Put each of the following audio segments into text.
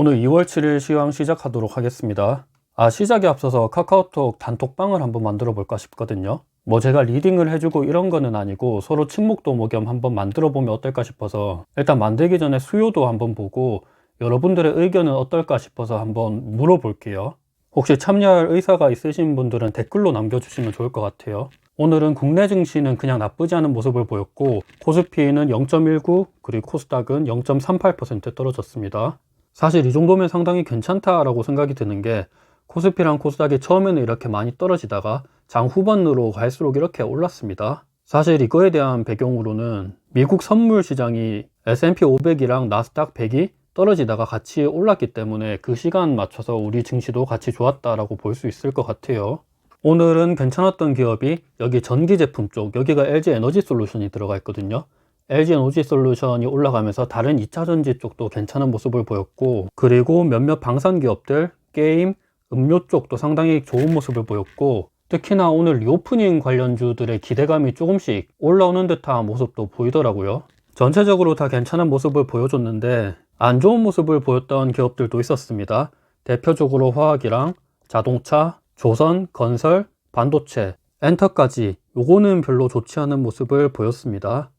오늘 2월 7일 시황 시작하도록 하겠습니다. 시작에 앞서서 카카오톡 단톡방을 한번 만들어 볼까 싶거든요. 제가 리딩을 해주고 이런 거는 아니고 서로 친목도모 겸 한번 만들어 보면 어떨까 싶어서 일단 만들기 전에 수요도 한번 보고 여러분들의 의견은 어떨까 싶어서 한번 물어볼게요. 혹시 참여할 의사가 있으신 분들은 댓글로 남겨주시면 좋을 것 같아요. 오늘은 국내 증시는 그냥 나쁘지 않은 모습을 보였고 코스피는 0.19 그리고 코스닥은 0.38% 떨어졌습니다. 사실 이 정도면 상당히 괜찮다라고 생각이 드는 게 코스피랑 코스닥이 처음에는 이렇게 많이 떨어지다가 장 후반으로 갈수록 이렇게 올랐습니다. 사실 이거에 대한 배경으로는 미국 선물 시장이 S&P 500이랑 나스닥 100이 떨어지다가 같이 올랐기 때문에 그 시간 맞춰서 우리 증시도 같이 좋았다라고 볼 수 있을 것 같아요. 오늘은 괜찮았던 기업이 여기 전기 제품 쪽, 여기가 LG 에너지 솔루션이 들어가 있거든요. LG 에너지 솔루션이 올라가면서 다른 2차전지 쪽도 괜찮은 모습을 보였고, 그리고 몇몇 방산 기업들, 게임, 음료 쪽도 상당히 좋은 모습을 보였고, 특히나 오늘 리오프닝 관련주들의 기대감이 조금씩 올라오는 듯한 모습도 보이더라고요. 전체적으로 다 괜찮은 모습을 보여줬는데 안 좋은 모습을 보였던 기업들도 있었습니다. 대표적으로 화학이랑 자동차, 조선, 건설, 반도체, 엔터까지 요거는 별로 좋지 않은 모습을 보였습니다.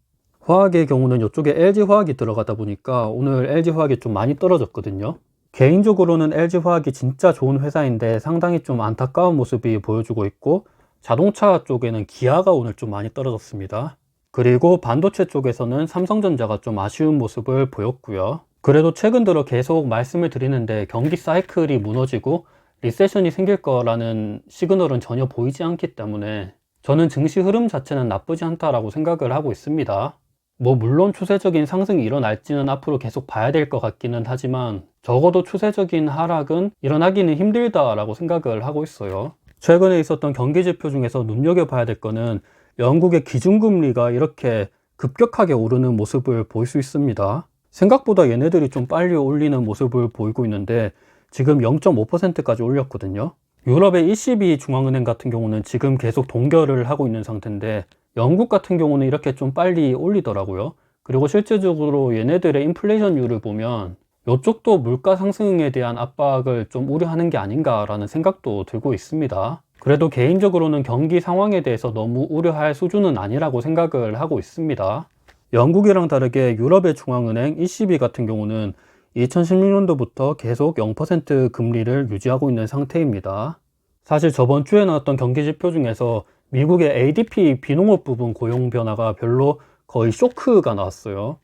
화학의 경우는 이쪽에 LG화학이 들어가다 보니까 오늘 LG화학이 좀 많이 떨어졌거든요. 개인적으로는 LG화학이 진짜 좋은 회사인데 상당히 좀 안타까운 모습이 보여주고 있고, 자동차 쪽에는 기아가 오늘 좀 많이 떨어졌습니다. 그리고 반도체 쪽에서는 삼성전자가 좀 아쉬운 모습을 보였고요. 그래도 최근 들어 계속 말씀을 드리는데 경기 사이클이 무너지고 리세션이 생길 거라는 시그널은 전혀 보이지 않기 때문에 저는 증시 흐름 자체는 나쁘지 않다라고 생각을 하고 있습니다. 물론 추세적인 상승이 일어날지는 앞으로 계속 봐야 될 것 같기는 하지만 적어도 추세적인 하락은 일어나기는 힘들다라고 생각을 하고 있어요. 최근에 있었던 경기 지표 중에서 눈여겨봐야 될 거는 영국의 기준금리가 이렇게 급격하게 오르는 모습을 볼 수 있습니다. 생각보다 얘네들이 좀 빨리 올리는 모습을 보이고 있는데 지금 0.5%까지 올렸거든요. 유럽의 ECB 중앙은행 같은 경우는 지금 계속 동결을 하고 있는 상태인데 영국 같은 경우는 이렇게 좀 빨리 올리더라고요. 그리고 실질적으로 얘네들의 인플레이션율을 보면 이쪽도 물가 상승에 대한 압박을 좀 우려하는 게 아닌가라는 생각도 들고 있습니다. 그래도 개인적으로는 경기 상황에 대해서 너무 우려할 수준은 아니라고 생각을 하고 있습니다. 영국이랑 다르게 유럽의 중앙은행 ECB 같은 경우는 2016년도부터 계속 0% 금리를 유지하고 있는 상태입니다. 사실 저번 주에 나왔던 경기 지표 중에서 미국의 ADP 비농업 부분 고용 변화가 별로 거의 쇼크가 나왔어요.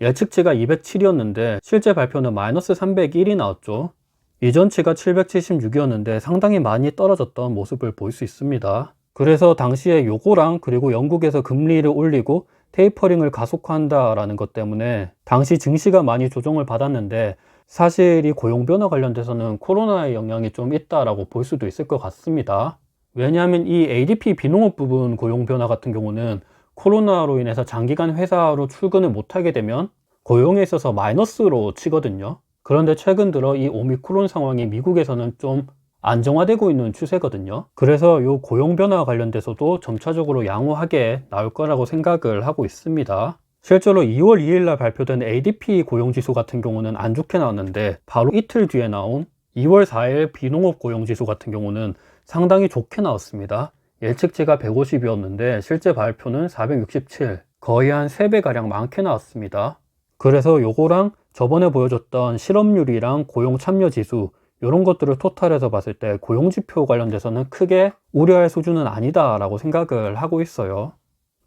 예측치가 207이었는데 실제 발표는 마이너스 301이 나왔죠. 이전치가 776이었는데 상당히 많이 떨어졌던 모습을 볼 수 있습니다. 그래서 당시에 요거랑 그리고 영국에서 금리를 올리고 테이퍼링을 가속화한다라는 것 때문에 당시 증시가 많이 조정을 받았는데 사실 이 고용 변화 관련돼서는 코로나의 영향이 좀 있다라고 볼 수도 있을 것 같습니다. 왜냐하면 이 ADP 비농업 부분 고용 변화 같은 경우는 코로나로 인해서 장기간 회사로 출근을 못하게 되면 고용에 있어서 마이너스로 치거든요. 그런데 최근 들어 이 오미크론 상황이 미국에서는 좀 안정화되고 있는 추세거든요. 그래서 이 고용 변화 관련돼서도 점차적으로 양호하게 나올 거라고 생각을 하고 있습니다. 실제로 2월 2일 날 발표된 ADP 고용지수 같은 경우는 안 좋게 나왔는데 바로 이틀 뒤에 나온 2월 4일 비농업 고용지수 같은 경우는 상당히 좋게 나왔습니다. 예측치가 150이었는데 실제 발표는 467, 거의 한 3배가량 많게 나왔습니다. 그래서 요거랑 저번에 보여줬던 실업률이랑 고용 참여 지수 이런 것들을 토탈해서 봤을 때 고용지표 관련돼서는 크게 우려할 수준은 아니다 라고 생각을 하고 있어요.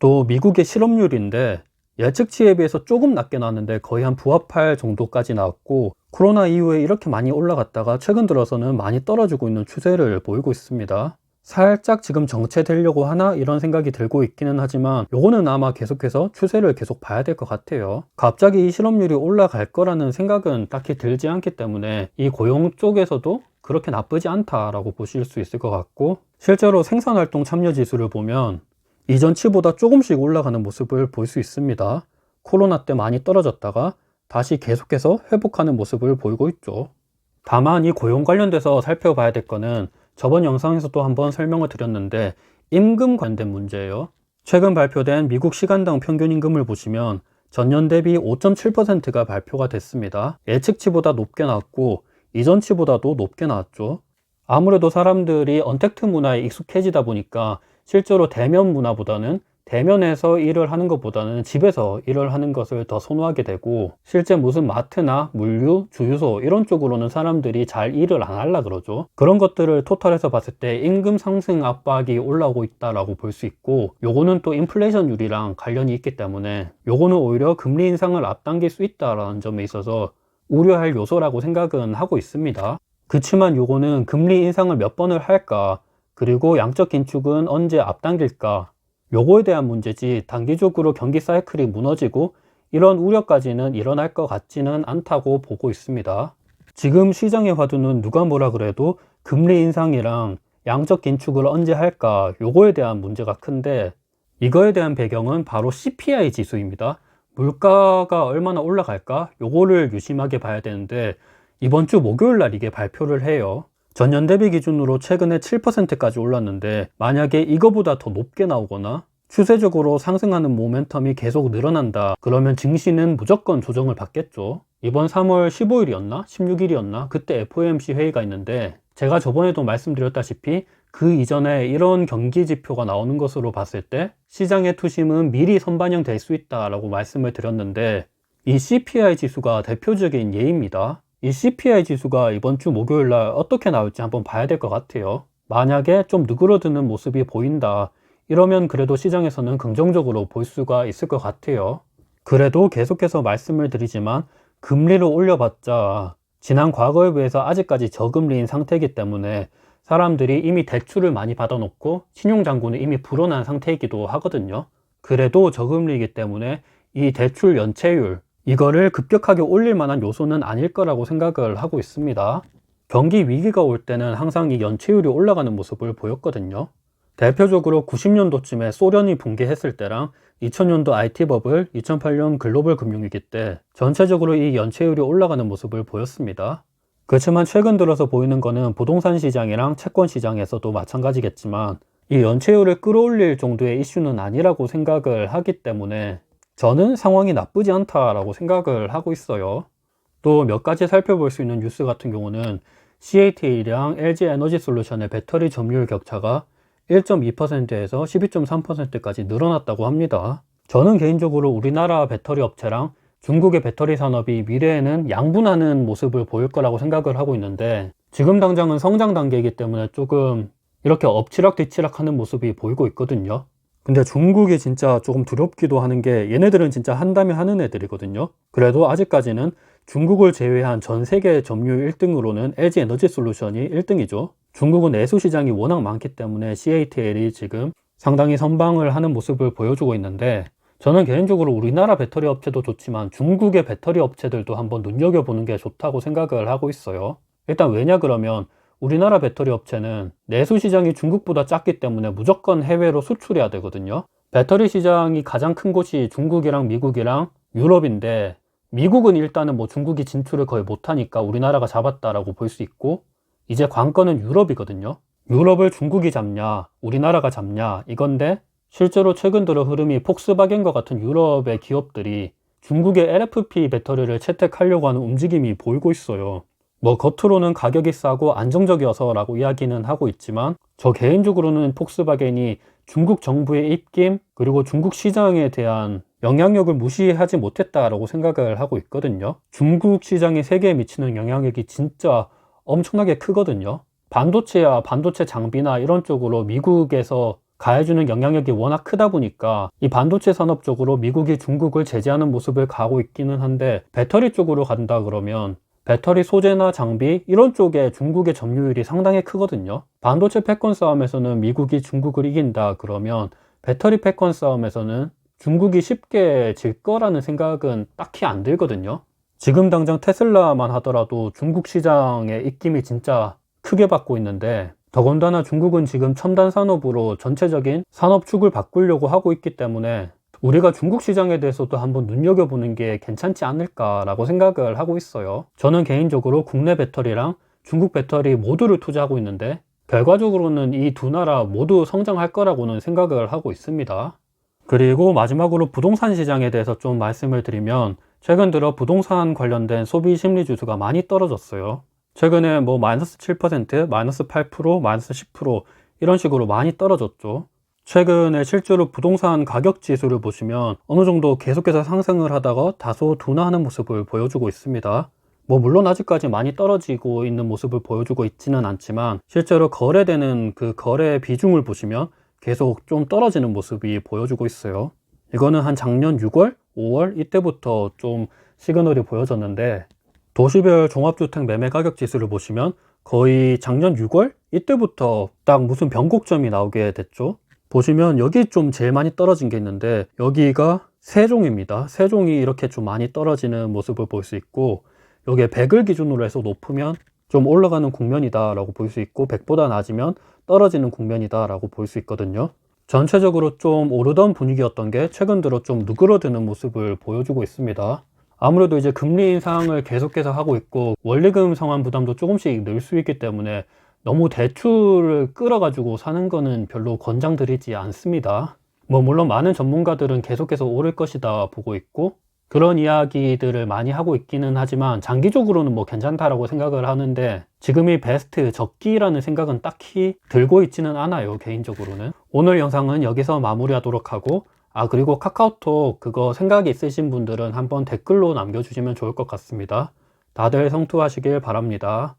또 미국의 실업률인데 예측치에 비해서 조금 낮게 나왔는데 거의 한 부합할 정도까지 나왔고, 코로나 이후에 이렇게 많이 올라갔다가 최근 들어서는 많이 떨어지고 있는 추세를 보이고 있습니다. 살짝 지금 정체되려고 하나 이런 생각이 들고 있기는 하지만 요거는 아마 계속해서 추세를 계속 봐야 될 것 같아요. 갑자기 이 실업률이 올라갈 거라는 생각은 딱히 들지 않기 때문에 이 고용 쪽에서도 그렇게 나쁘지 않다라고 보실 수 있을 것 같고, 실제로 생산활동 참여 지수를 보면 이전치보다 조금씩 올라가는 모습을 볼 수 있습니다. 코로나 때 많이 떨어졌다가 다시 계속해서 회복하는 모습을 보이고 있죠. 다만 이 고용 관련돼서 살펴봐야 될 거는 저번 영상에서도 한번 설명을 드렸는데 임금 관련된 문제예요. 최근 발표된 미국 시간당 평균 임금을 보시면 전년 대비 5.7%가 발표가 됐습니다. 예측치보다 높게 나왔고 이전치보다도 높게 나왔죠. 아무래도 사람들이 언택트 문화에 익숙해지다 보니까 실제로 대면 문화보다는 대면에서 일을 하는 것보다는 집에서 일을 하는 것을 더 선호하게 되고, 실제 무슨 마트나 물류, 주유소 이런 쪽으로는 사람들이 잘 일을 안 하려 그러죠. 그런 것들을 토탈해서 봤을 때 임금 상승 압박이 올라오고 있다라고 볼 수 있고, 요거는 또 인플레이션율이랑 관련이 있기 때문에 요거는 오히려 금리 인상을 앞당길 수 있다라는 점에 있어서 우려할 요소라고 생각은 하고 있습니다. 그치만 요거는 금리 인상을 몇 번을 할까, 그리고 양적 긴축은 언제 앞당길까, 요거에 대한 문제지 단기적으로 경기 사이클이 무너지고 이런 우려까지는 일어날 것 같지는 않다고 보고 있습니다. 지금 시장의 화두는 누가 뭐라 그래도 금리 인상이랑 양적 긴축을 언제 할까, 요거에 대한 문제가 큰데, 이거에 대한 배경은 바로 CPI 지수입니다. 물가가 얼마나 올라갈까, 요거를 유심하게 봐야 되는데, 이번 주 목요일 날 이게 발표를 해요. 전년 대비 기준으로 최근에 7%까지 올랐는데, 만약에 이거보다 더 높게 나오거나 추세적으로 상승하는 모멘텀이 계속 늘어난다, 그러면 증시는 무조건 조정을 받겠죠. 이번 3월 15일이었나 16일이었나 그때 FOMC 회의가 있는데, 제가 저번에도 말씀드렸다시피 그 이전에 이런 경기 지표가 나오는 것으로 봤을 때 시장의 투심은 미리 선반영될 수 있다라고 말씀을 드렸는데, 이 CPI 지수가 대표적인 예입니다. 이 CPI 지수가 이번 주 목요일 날 어떻게 나올지 한번 봐야 될 것 같아요. 만약에 좀 누그러드는 모습이 보인다, 이러면 그래도 시장에서는 긍정적으로 볼 수가 있을 것 같아요. 그래도 계속해서 말씀을 드리지만 금리를 올려봤자 지난 과거에 비해서 아직까지 저금리인 상태이기 때문에 사람들이 이미 대출을 많이 받아놓고 신용잔고는 이미 불어난 상태이기도 하거든요. 그래도 저금리이기 때문에 이 대출 연체율, 이거를 급격하게 올릴 만한 요소는 아닐 거라고 생각을 하고 있습니다. 경기 위기가 올 때는 항상 이 연체율이 올라가는 모습을 보였거든요. 대표적으로 90년도쯤에 소련이 붕괴했을 때랑 2000년도 IT버블, 2008년 글로벌 금융위기 때 전체적으로 이 연체율이 올라가는 모습을 보였습니다. 그렇지만 최근 들어서 보이는 거는 부동산 시장이랑 채권 시장에서도 마찬가지겠지만 이 연체율을 끌어올릴 정도의 이슈는 아니라고 생각을 하기 때문에 저는 상황이 나쁘지 않다라고 생각을 하고 있어요. 또 몇 가지 살펴볼 수 있는 뉴스 같은 경우는 CATL이랑 LG에너지솔루션의 배터리 점유율 격차가 1.2%에서 12.3%까지 늘어났다고 합니다. 저는 개인적으로 우리나라 배터리 업체랑 중국의 배터리 산업이 미래에는 양분하는 모습을 보일 거라고 생각을 하고 있는데, 지금 당장은 성장 단계이기 때문에 조금 이렇게 엎치락뒤치락 하는 모습이 보이고 있거든요. 근데 중국이 진짜 조금 두렵기도 하는 게, 얘네들은 진짜 한다면 하는 애들이거든요. 그래도 아직까지는 중국을 제외한 전 세계 점유율 1등으로는 LG에너지솔루션이 1등이죠. 중국은 내수 시장이 워낙 많기 때문에 CATL이 지금 상당히 선방을 하는 모습을 보여주고 있는데, 저는 개인적으로 우리나라 배터리 업체도 좋지만 중국의 배터리 업체들도 한번 눈여겨보는 게 좋다고 생각을 하고 있어요. 일단 왜냐 그러면 우리나라 배터리 업체는 내수 시장이 중국보다 작기 때문에 무조건 해외로 수출해야 되거든요. 배터리 시장이 가장 큰 곳이 중국이랑 미국이랑 유럽인데, 미국은 일단은 뭐 중국이 진출을 거의 못하니까 우리나라가 잡았다라고 볼 수 있고, 이제 관건은 유럽이거든요. 유럽을 중국이 잡냐 우리나라가 잡냐 이건데, 실제로 최근 들어 흐름이 폭스바겐과 같은 유럽의 기업들이 중국의 LFP 배터리를 채택하려고 하는 움직임이 보이고 있어요. 뭐 겉으로는 가격이 싸고 안정적이어서 라고 이야기는 하고 있지만, 저 개인적으로는 폭스바겐이 중국 정부의 입김 그리고 중국 시장에 대한 영향력을 무시하지 못했다라고 생각을 하고 있거든요. 중국 시장이 세계에 미치는 영향력이 진짜 엄청나게 크거든요. 반도체야 반도체 장비나 이런 쪽으로 미국에서 가해주는 영향력이 워낙 크다 보니까 이 반도체 산업 쪽으로 미국이 중국을 제재하는 모습을 가고 있기는 한데, 배터리 쪽으로 간다 그러면 배터리 소재나 장비 이런 쪽에 중국의 점유율이 상당히 크거든요. 반도체 패권 싸움에서는 미국이 중국을 이긴다 그러면 배터리 패권 싸움에서는 중국이 쉽게 질 거라는 생각은 딱히 안 들거든요. 지금 당장 테슬라만 하더라도 중국 시장의 입김이 진짜 크게 받고 있는데, 더군다나 중국은 지금 첨단 산업으로 전체적인 산업축을 바꾸려고 하고 있기 때문에 우리가 중국 시장에 대해서도 한번 눈여겨보는 게 괜찮지 않을까라고 생각을 하고 있어요. 저는 개인적으로 국내 배터리랑 중국 배터리 모두를 투자하고 있는데, 결과적으로는 이 두 나라 모두 성장할 거라고는 생각을 하고 있습니다. 그리고 마지막으로 부동산 시장에 대해서 좀 말씀을 드리면 최근 들어 부동산 관련된 소비 심리 지수가 많이 떨어졌어요. 최근에 뭐 마이너스 7%, 마이너스 8%, 마이너스 10% 이런 식으로 많이 떨어졌죠. 최근에 실제로 부동산 가격 지수를 보시면 어느 정도 계속해서 상승을 하다가 다소 둔화하는 모습을 보여주고 있습니다. 뭐 물론 아직까지 많이 떨어지고 있는 모습을 보여주고 있지는 않지만 실제로 거래되는 그 거래 비중을 보시면 계속 좀 떨어지는 모습이 보여주고 있어요. 이거는 한 작년 6월, 5월 이때부터 좀 시그널이 보여졌는데 도시별 종합주택 매매 가격 지수를 보시면 거의 작년 6월 이때부터 딱 무슨 변곡점이 나오게 됐죠. 보시면 여기 좀 제일 많이 떨어진 게 있는데 여기가 세종입니다. 세종이 이렇게 좀 많이 떨어지는 모습을 볼 수 있고 여기에 100을 기준으로 해서 높으면 좀 올라가는 국면이다 라고 볼 수 있고 100보다 낮으면 떨어지는 국면이다 라고 볼 수 있거든요. 전체적으로 좀 오르던 분위기였던 게 최근 들어 좀 누그러드는 모습을 보여주고 있습니다. 아무래도 이제 금리 인상을 계속해서 하고 있고 원리금 상환 부담도 조금씩 늘 수 있기 때문에 너무 대출을 끌어가지고 사는 거는 별로 권장드리지 않습니다. 뭐 물론 많은 전문가들은 계속해서 오를 것이다 보고 있고 그런 이야기들을 많이 하고 있기는 하지만 장기적으로는 뭐 괜찮다라고 생각을 하는데 지금이 베스트 적기라는 생각은 딱히 들고 있지는 않아요, 개인적으로는. 오늘 영상은 여기서 마무리하도록 하고 그리고 카카오톡 그거 생각이 있으신 분들은 한번 댓글로 남겨주시면 좋을 것 같습니다. 다들 성투하시길 바랍니다.